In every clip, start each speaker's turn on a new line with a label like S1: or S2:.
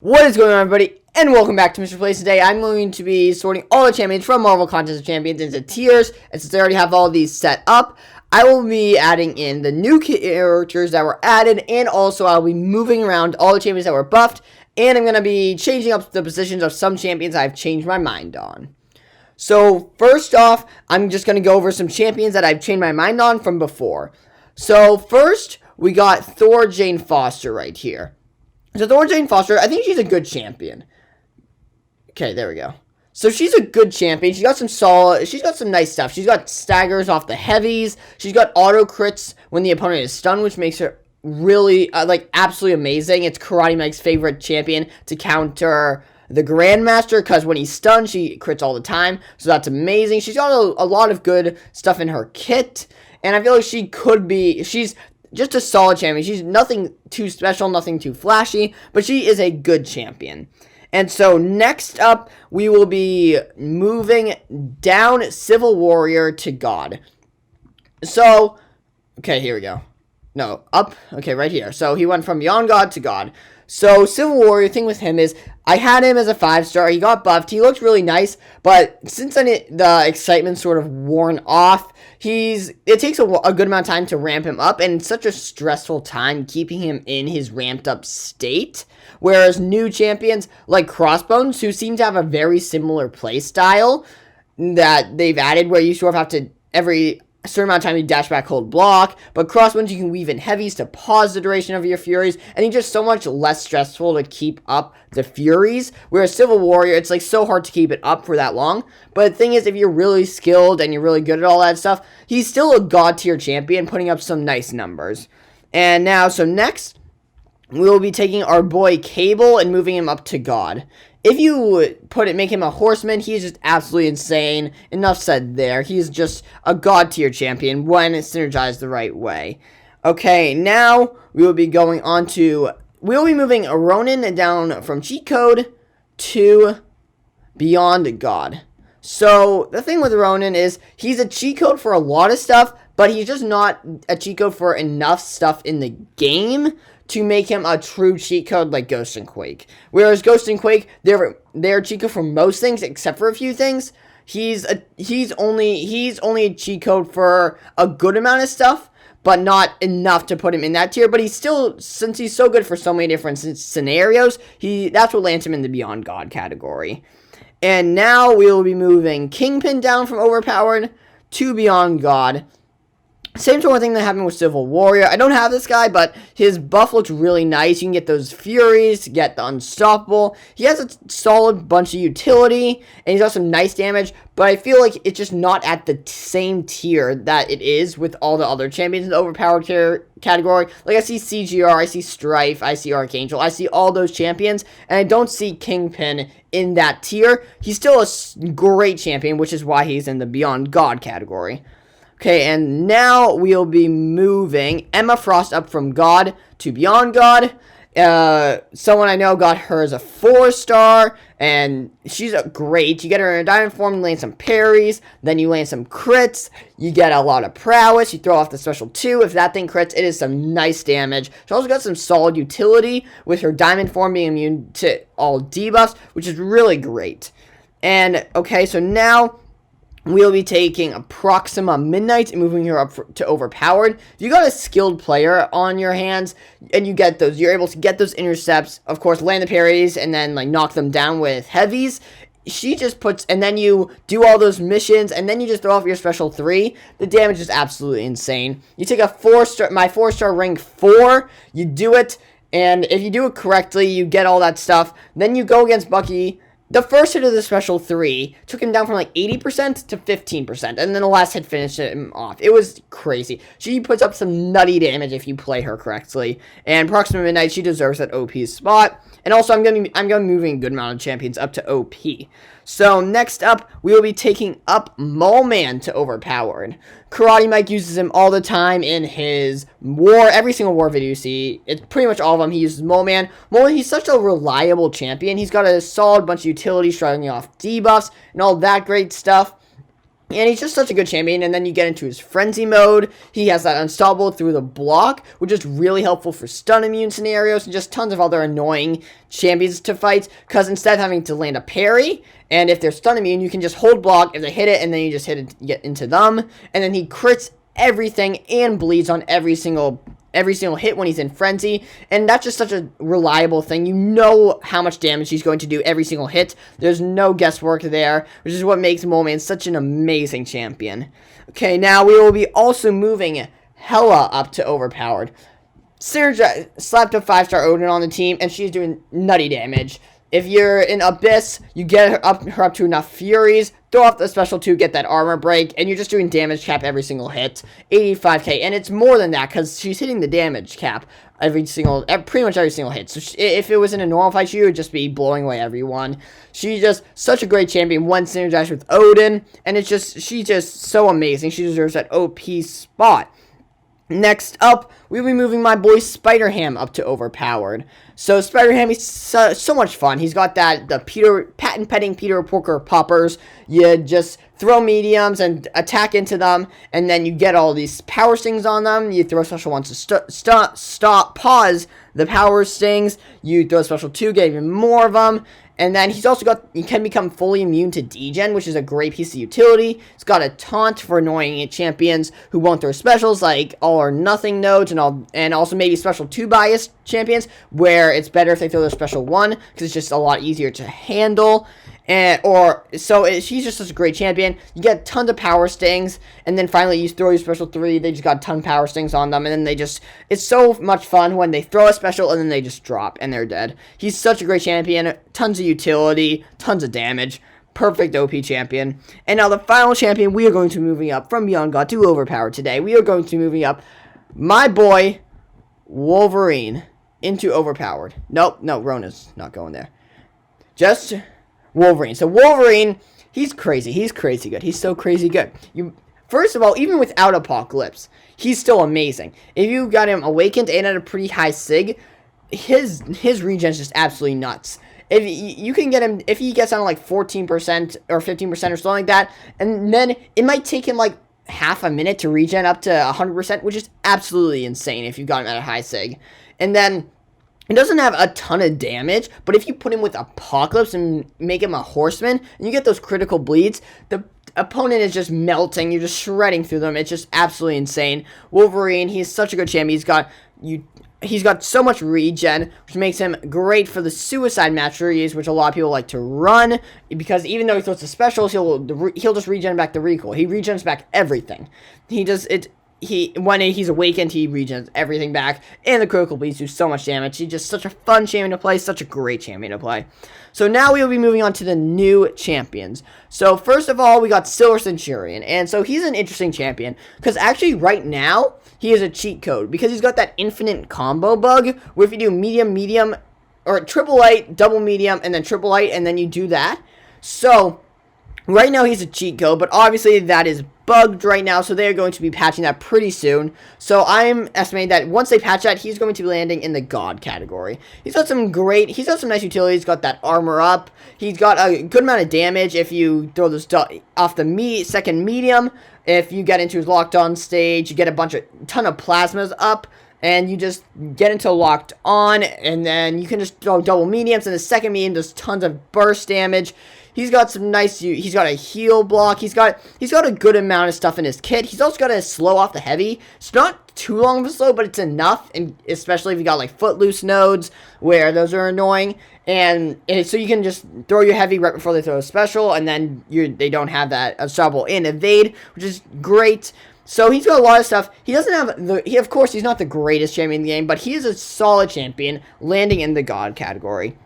S1: What is going on, everybody, and welcome back to Mr. Plays. Today I'm going to be sorting all the champions from Marvel Contest of Champions into tiers, and since I already have all these set up, I will be adding in the new characters that were added, and also I'll be moving around all the champions that were buffed, and I'm going to be changing up the positions of some champions I've changed my mind on. So, first off, I'm just going to go over some champions that I've changed my mind on from before. So, first, we got Thor Jane Foster right here. So Thor Jane Foster, I think she's a good champion. Okay, there we go. So she's a good champion. She's got some nice stuff. She's got staggers off the heavies. She's got auto crits when the opponent is stunned, which makes her really, absolutely amazing. It's Karate Mike's favorite champion to counter the Grandmaster, because when he's stunned, she crits all the time. So that's amazing. She's got a lot of good stuff in her kit. And I feel like she's just a solid champion. She's nothing too special, nothing too flashy, but she is a good champion. And so next up, we will be moving down Civil Warrior to God. So, okay, here we go. No, up. Okay, right here. So he went from Beyond God to God. So Civil Warrior, thing with him is, I had him as a 5-star. He got buffed. He looked really nice, but since then the excitement's sort of worn off, it takes a good amount of time to ramp him up, and it's such a stressful time keeping him in his ramped up state. Whereas new champions like Crossbones, who seem to have a very similar play style that they've added, where you sort of have to every certain amount of time you dash back, hold block, but Crossbones you can weave in heavies to pause the duration of your Furies, and he's just so much less stressful to keep up the Furies, whereas Civil Warrior, it's like so hard to keep it up for that long. But the thing is, if you're really skilled and you're really good at all that stuff, he's still a god tier champion, putting up some nice numbers. And now, so next, we will be taking our boy Cable and moving him up to God. If you make him a horseman, he's just absolutely insane. Enough said there. He's just a god tier champion when it's synergized the right way. Okay, now we will be moving a Ronin down from cheat code to Beyond God. So the thing with Ronin is he's a cheat code for a lot of stuff, but he's just not a cheat code for enough stuff in the game to make him a true cheat code like Ghost and Quake. Whereas Ghost and Quake, they're cheat code for most things except for a few things. He's only a cheat code for a good amount of stuff, but not enough to put him in that tier. But he's still, since he's so good for so many different scenarios, that's what lands him in the Beyond God category. And now we will be moving Kingpin down from Overpowered to Beyond God. Same sort of thing that happened with Civil Warrior. I don't have this guy, but his buff looks really nice. You can get those Furies, get the Unstoppable. He has a solid bunch of utility, and he's got some nice damage, but I feel like it's just not at the same tier that it is with all the other champions in the Overpowered category. Like, I see CGR, I see Strife, I see Archangel, I see all those champions, and I don't see Kingpin in that tier. He's still a great champion, which is why he's in the Beyond God category. Okay, and now we'll be moving Emma Frost up from God to Beyond God. Someone I know got her as a 4-star, and she's great. You get her in a diamond form, you land some parries, then you land some crits, you get a lot of prowess, you throw off the special 2. If that thing crits, it is some nice damage. She also got some solid utility with her diamond form being immune to all debuffs, which is really great. And, okay, so now we'll be taking Proxima Midnight and moving her up to Overpowered. If you got a skilled player on your hands, and you're able to get those intercepts, of course, land the parries, and then, knock them down with heavies. She just and then you do all those missions, and then you just throw off your special 3. The damage is absolutely insane. You take my 4-star rank 4, you do it, and if you do it correctly, you get all that stuff. Then you go against Bucky. The first hit of the special 3 took him down from 80% to 15%, and then the last hit finished him off. It was crazy. She puts up some nutty damage if you play her correctly, and Proxima Midnight, she deserves that OP spot. And also, I'm going to be moving a good amount of champions up to OP. So next up, we will be taking up Mole Man to Overpowered. Karate Mike uses him all the time in his every single war video you see. It's pretty much all of them. He uses Mole Man. He's such a reliable champion. He's got a solid bunch of utility, shrugging off debuffs, and all that great stuff. And he's just such a good champion. And then you get into his frenzy mode. He has that unstoppable through the block, which is really helpful for stun immune scenarios and just tons of other annoying champions to fight. Because instead of having to land a parry, and if they're stun immune, you can just hold block if they hit it, and then you just hit it, get into them. And then he crits everything and bleeds on every single hit when he's in frenzy, and that's just such a reliable thing. You know how much damage he's going to do every single hit. There's no guesswork there, which is what makes Moleman such an amazing champion. Okay, now we will be also moving Hela up to overpowered. Synergy slapped a 5-star Odin on the team, and she's doing nutty damage. If you're in Abyss, you get her up to enough Furies, throw off the special 2, get that armor break, and you're just doing damage cap every single hit. 85k, and it's more than that, because she's hitting the damage cap pretty much every single hit. So if it was in a normal fight, she would just be blowing away everyone. She's just such a great champion when synergized with Odin, and she's just so amazing. She deserves that OP spot. Next up, we'll be moving my boy Spider-Ham up to overpowered. So Spider-Ham is so much fun. He's got the patent-pending Peter Porker poppers. You just throw mediums and attack into them, and then you get all these power stings on them. You throw special ones to pause the power stings. You throw a special 2, get even more of them. And then he can become fully immune to degen, which is a great piece of utility. He's got a taunt for annoying champions who won't throw specials, like all or nothing nodes, and also maybe special 2 bias champions, where it's better if they throw their special 1, because it's just a lot easier to handle. She's just such a great champion. You get tons of power stings, and then finally you throw your special 3, they just got a ton of power stings on them, and then it's so much fun when they throw a special and then they just drop and they're dead. He's such a great champion, tons of utility, tons of damage, perfect OP champion. And now the final champion we are going to be moving up from Beyond God to Overpowered today. We are going to be moving up my boy Wolverine into Overpowered. No, Rona's not going there. Just Wolverine. So Wolverine, he's crazy. He's crazy good. He's so crazy good. First of all, even without Apocalypse, he's still amazing. If you got him awakened and at a pretty high sig, his regen is just absolutely nuts. If you can get him, if he gets down to like 14% or 15% or something like that, and then it might take him like half a minute to regen up to 100%, which is absolutely insane if you got him at a high sig. And then it doesn't have a ton of damage, but if you put him with Apocalypse and make him a Horseman, and you get those critical bleeds, the opponent is just melting. You're just shredding through them. It's just absolutely insane. Wolverine, he's such a good champion. He's got so much regen, which makes him great for the suicide masteries, which a lot of people like to run, because even though he throws the specials, he'll just regen back the recoil. He regens back everything. When he's awakened, he regens everything back, and the critical bleeds do so much damage. He's just such a fun champion to play, such a great champion to play. So now we will be moving on to the new champions. So first of all, we got Silver Centurion, and so he's an interesting champion, because actually right now, he is a cheat code, because he's got that infinite combo bug, where if you do medium, or triple light, double medium, and then triple light, and then you do that. So right now he's a cheat code, but obviously that is bugged right now, so they're going to be patching that pretty soon. So I'm estimating that once they patch that, he's going to be landing in the God category. He's got some nice utility. He's got that armor up. He's got a good amount of damage if you throw this off the second medium. If you get into his locked on stage, you get a ton of plasmas up, and you just get into locked on, and then you can just throw double mediums, and the second medium does tons of burst damage. He's got he's got a heal block. He's got a good amount of stuff in his kit. He's also got a slow off the heavy. It's not too long of a slow, but it's enough, and especially if you got like footloose nodes, where those are annoying. And so you can just throw your heavy right before they throw a special, and then they don't have that unstoppable and evade, which is great. So he's got a lot of stuff. He doesn't have of course, he's not the greatest champion in the game, but he is a solid champion, landing in the God category.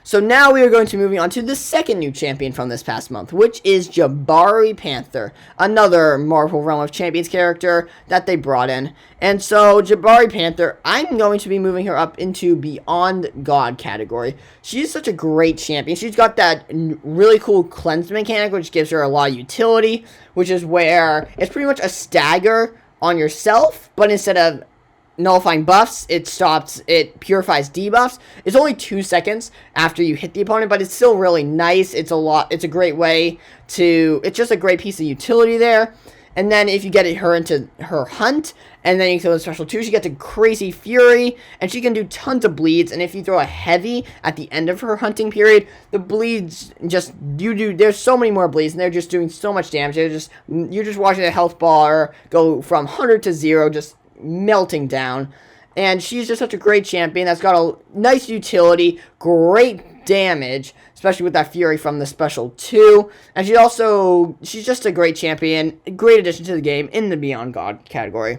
S1: So now we are going to be moving on to the second new champion from this past month, which is Jabari Panther, another Marvel Realm of Champions character that they brought in. And so Jabari Panther, I'm going to be moving her up into Beyond God category. She's such a great champion. She's got that really cool cleanse mechanic, which gives her a lot of utility, which is where it's pretty much a stagger on yourself, but instead of nullifying buffs. It purifies debuffs. It's only 2 seconds after you hit the opponent, but it's still really nice. It's a great way to, it's just a great piece of utility there. And then if you get her into her hunt, and then you throw the special 2, she gets a crazy fury, and she can do tons of bleeds. And if you throw a heavy at the end of her hunting period, the bleeds there's so many more bleeds, and they're just doing so much damage. You're just watching the health bar go from 100 to 0, just melting down. And she's just such a great champion that's got a nice utility, great damage, especially with that fury from the special 2. And she's just a great champion, a great addition to the game in the Beyond God category.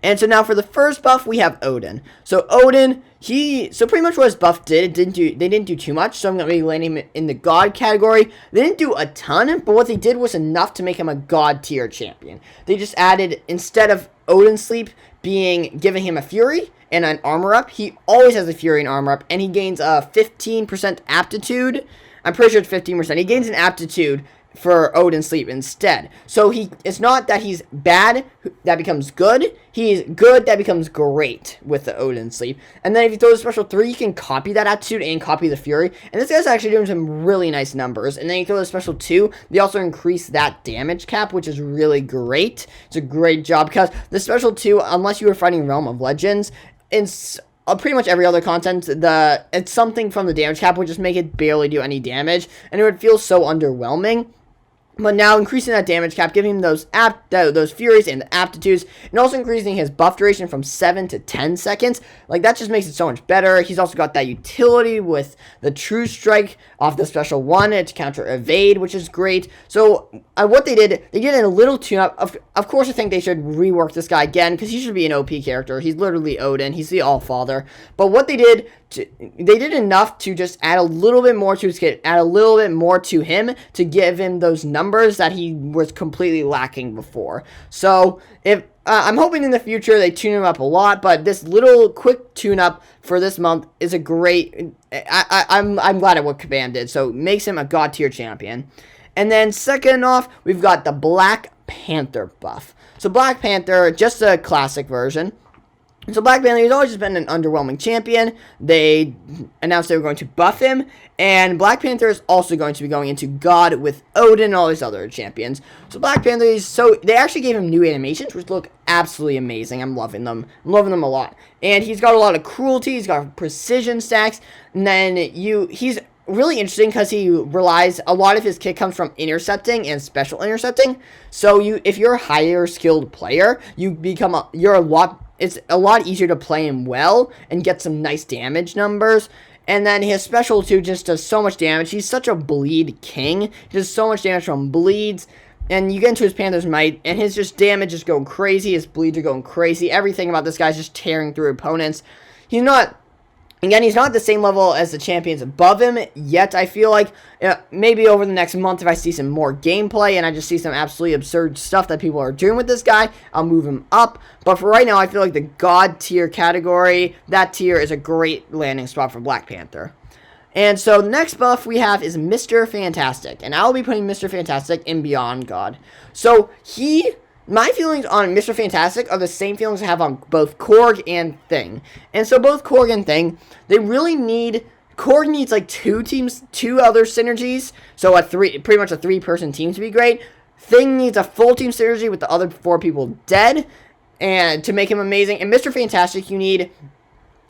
S1: And so now for the first buff, we have Odin. So Odin, so pretty much what his buff did, they didn't do too much, so I'm going to be landing him in the God category. They didn't do a ton, but what they did was enough to make him a God tier champion. They just added, instead of Odin Sleep giving him a fury and an armor up, he always has a fury and armor up, and he gains a 15% aptitude. I'm pretty sure it's 15%. He gains an aptitude for Odin Sleep instead. So it's not that he's bad that becomes good. He's good that becomes great with the Odin Sleep. And then if you throw the special 3, you can copy that aptitude and copy the fury. And this guy's actually doing some really nice numbers. And then you throw the special 2, they also increase that damage cap, which is really great. It's a great job because the special 2, unless you were fighting Realm of Legends, it's pretty much every other content, it's something from the damage cap would just make it barely do any damage, and it would feel so underwhelming. But now increasing that damage cap, giving him those furies and the aptitudes, and also increasing his buff duration from 7 to 10 seconds, like that just makes it so much better. He's also got that utility with the True Strike off the special 1 to counter evade, which is great. So what they did a little tune-up. Of course, I think they should rework this guy again, because he should be an OP character. He's literally Odin. He's the All-Father. But what they did enough to just add a little bit more to his kit, add a little bit more to him to give him those numbers that he was completely lacking before. So I'm hoping in the future they tune him up a lot, but this little quick tune-up for this month is a great. I'm glad at what Caban did. So it makes him a God tier champion. And then second off, we've got the Black Panther buff. So Black Panther, just a classic version. So Black Panther has always just been an underwhelming champion. They announced they were going to buff him, and Black Panther is also going to be going into God with Odin and all these other champions. So Black Panther they actually gave him new animations, which look absolutely amazing. I'm loving them. I'm loving them a lot. And he's got a lot of cruelty. He's got precision stacks. And then he's really interesting because he relies, a lot of his kit comes from intercepting and special intercepting. So if you're a higher skilled player, it's a lot easier to play him well and get some nice damage numbers. And then his special 2 just does so much damage. He's such a bleed king. He does so much damage from bleeds. And you get into his Panther's Might, and his just damage is going crazy. His bleeds are going crazy. Everything about this guy is just tearing through opponents. He's not at the same level as the champions above him yet. I feel like maybe over the next month, if I see some more gameplay and I just see some absolutely absurd stuff that people are doing with this guy, I'll move him up. But for right now, I feel like the God tier category, that tier is a great landing spot for Black Panther. And so the next buff we have is Mr. Fantastic. And I'll be putting Mr. Fantastic in Beyond God. So my feelings on Mr. Fantastic are the same feelings I have on both Korg and Thing. And so both Korg and Thing, Korg needs like two other synergies. So pretty much a 3-person team to be great. Thing needs a full team synergy with the other 4 people dead, and to make him amazing. And Mr. Fantastic, you need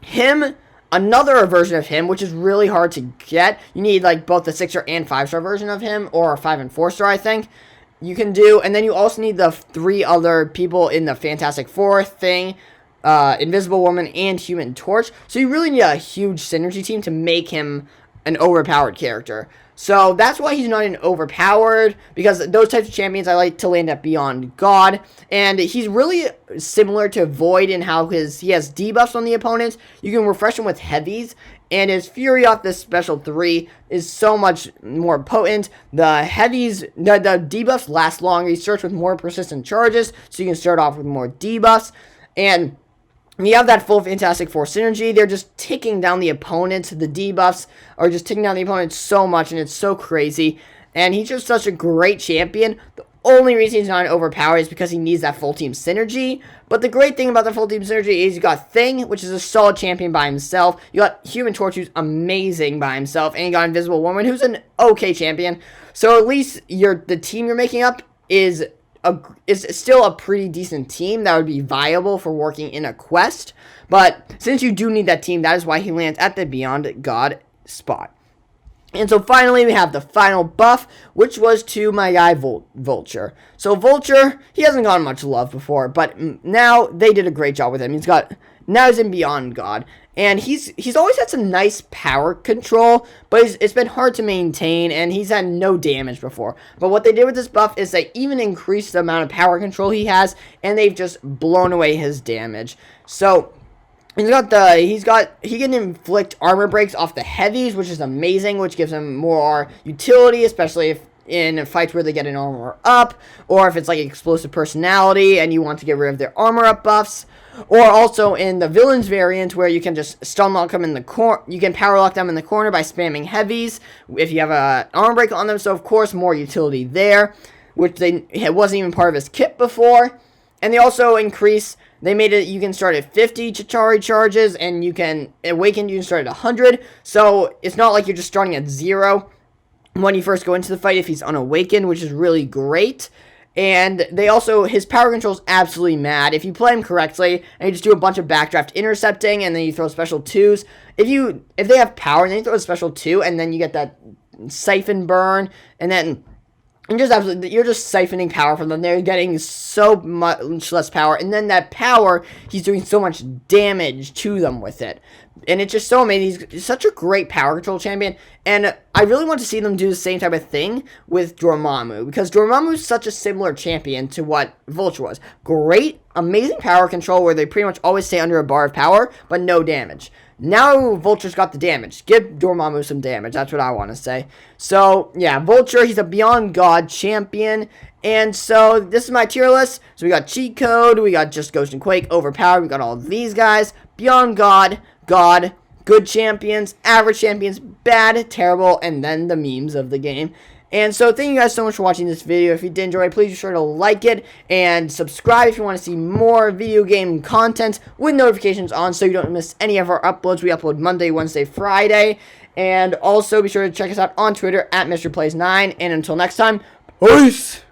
S1: him, another version of him, which is really hard to get. You need like both the 6-star and 5-star version of him, or a 5 and 4-star, I think. You can do, and then you also need the 3 other people in the Fantastic Four, Thing, Invisible Woman, and Human Torch. So you really need a huge synergy team to make him an overpowered character. So that's why he's not an overpowered, because those types of champions I like to land at Beyond God. And he's really similar to Void in how he has debuffs on the opponents. You can refresh him with heavies, and his Fury off this special 3 is so much more potent. The heavies, the debuffs last longer. He starts with more persistent charges, so you can start off with more debuffs. And when you have that full Fantastic Four synergy, they're just ticking down the opponents. The debuffs are just ticking down the opponents so much, and it's so crazy. And he's just such a great champion. only reason he's not overpowered is because he needs that full team synergy. But the great thing about the full team synergy is you got Thing, which is a solid champion by himself. You got Human Torch, who's amazing by himself. And you got Invisible Woman, who's an okay champion. So at least the team you're making up is still a pretty decent team that would be viable for working in a quest. But since you do need that team, that is why he lands at the Beyond God spot. And so finally, we have the final buff, which was to my guy Vulture. So Vulture, he hasn't gotten much love before, but now they did a great job with him. Now he's in Beyond God, and he's always had some nice power control, but it's been hard to maintain, and he's had no damage before. But what they did with this buff is they even increased the amount of power control he has, and they've just blown away his damage. So he can inflict armor breaks off the heavies, which is amazing, which gives him more utility, especially if in fights where they get an armor up, or if it's like explosive personality and you want to get rid of their armor up buffs, or also in the villains variant where you can just stun lock them in the corner. You can power lock them in the corner by spamming heavies if you have a armor break on them. So of course more utility there, which it wasn't even part of his kit before. And they also they made it, you can start at 50 Jabari charges, and you can start at 100, so it's not like you're just starting at 0 when you first go into the fight if he's unawakened, which is really great. And his power control is absolutely mad. If you play him correctly, and you just do a bunch of backdraft intercepting, and then you throw special 2s, if they have power, and then you throw a special 2, and then you get that siphon burn, and then you're just siphoning power from them. They're getting so much less power, and then that power, he's doing so much damage to them with it. And it's just so amazing. He's such a great power control champion, and I really want to see them do the same type of thing with Dormammu, because Dormammu is such a similar champion to what Vulture was. Great, amazing power control where they pretty much always stay under a bar of power, but no damage. Now Vulture's got the damage. Give Dormammu some damage. That's what I want to say. So, yeah, Vulture, he's a Beyond God champion. And so, this is my tier list. So, we got Cheat Code, we got Just Ghost and Quake, Overpowered, we got all these guys. Beyond God, God, good champions, average champions, bad, terrible, and then the memes of the game. And so, thank you guys so much for watching this video. If you did enjoy it, please be sure to like it and subscribe if you want to see more video game content with notifications on so you don't miss any of our uploads. We upload Monday, Wednesday, Friday. And also, be sure to check us out on Twitter at MrPlays9. And until next time, peace!